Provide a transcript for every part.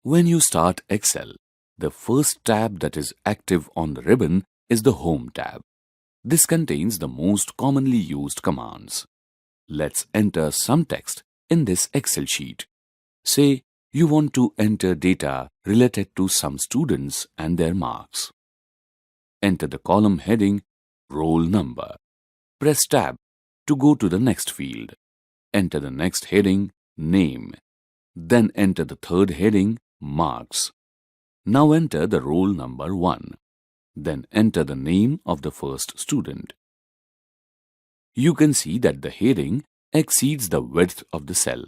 When you start Excel, the first tab that is active on the ribbon is the Home tab. This contains the most commonly used commands. Let's enter some text in this Excel sheet. Say you want to enter data related to some students and their marks. Enter the column heading Roll Number. Press Tab to go to the next field. Enter the next heading Name. Then enter the third heading Marks. Now enter the roll number 1. Then enter the name of the first student. You can see that the heading exceeds the width of the cell,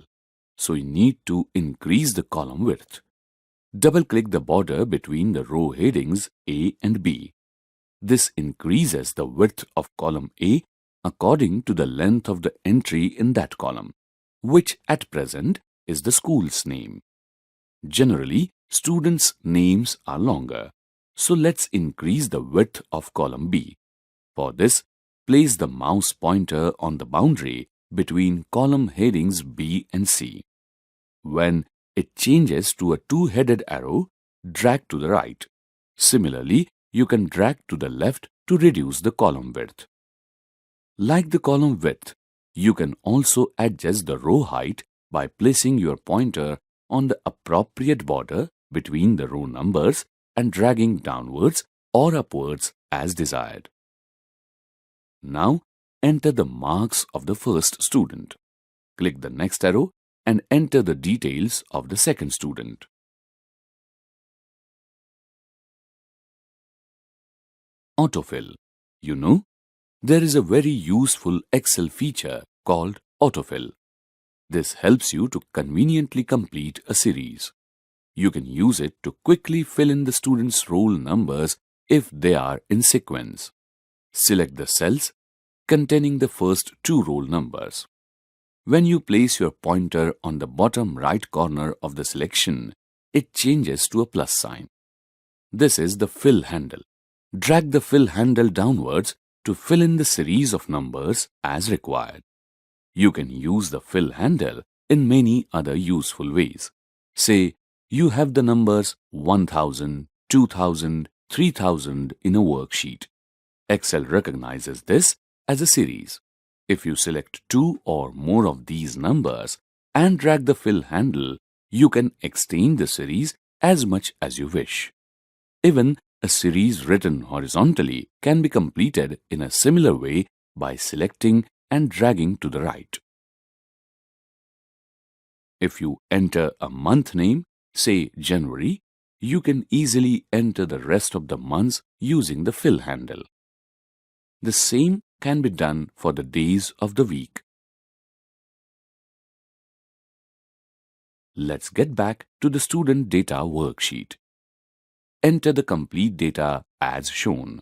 so you need to increase the column width. Double-click the border between the row headings A and B. This increases the width of column A according to the length of the entry in that column, which at present is the school's name. Generally, students' names are longer, so let's increase the width of column B. For this, place the mouse pointer on the boundary between column headings B and C. When it changes to a two-headed arrow, drag to the right. Similarly, you can drag to the left to reduce the column width. Like the column width, you can also adjust the row height by placing your pointer on the appropriate border between the row numbers and dragging downwards or upwards as desired. Now, enter the marks of the first student. Click the next arrow and enter the details of the second student. Autofill. You know, there is a very useful Excel feature called Autofill. This helps you to conveniently complete a series. You can use it to quickly fill in the students' roll numbers if they are in sequence. Select the cells containing the first two roll numbers. When you place your pointer on the bottom right corner of the selection, it changes to a plus sign. This is the fill handle. Drag the fill handle downwards to fill in the series of numbers as required. You can use the fill handle in many other useful ways. Say, you have the numbers 1000, 2000, 3000 in a worksheet. Excel recognizes this as a series. If you select two or more of these numbers and drag the fill handle, you can extend the series as much as you wish. Even a series written horizontally can be completed in a similar way by selecting and dragging to the right. If you enter a month name, say January, you can easily enter the rest of the months using the fill handle. The same can be done for the days of the week. Let's get back to the student data worksheet. Enter the complete data as shown.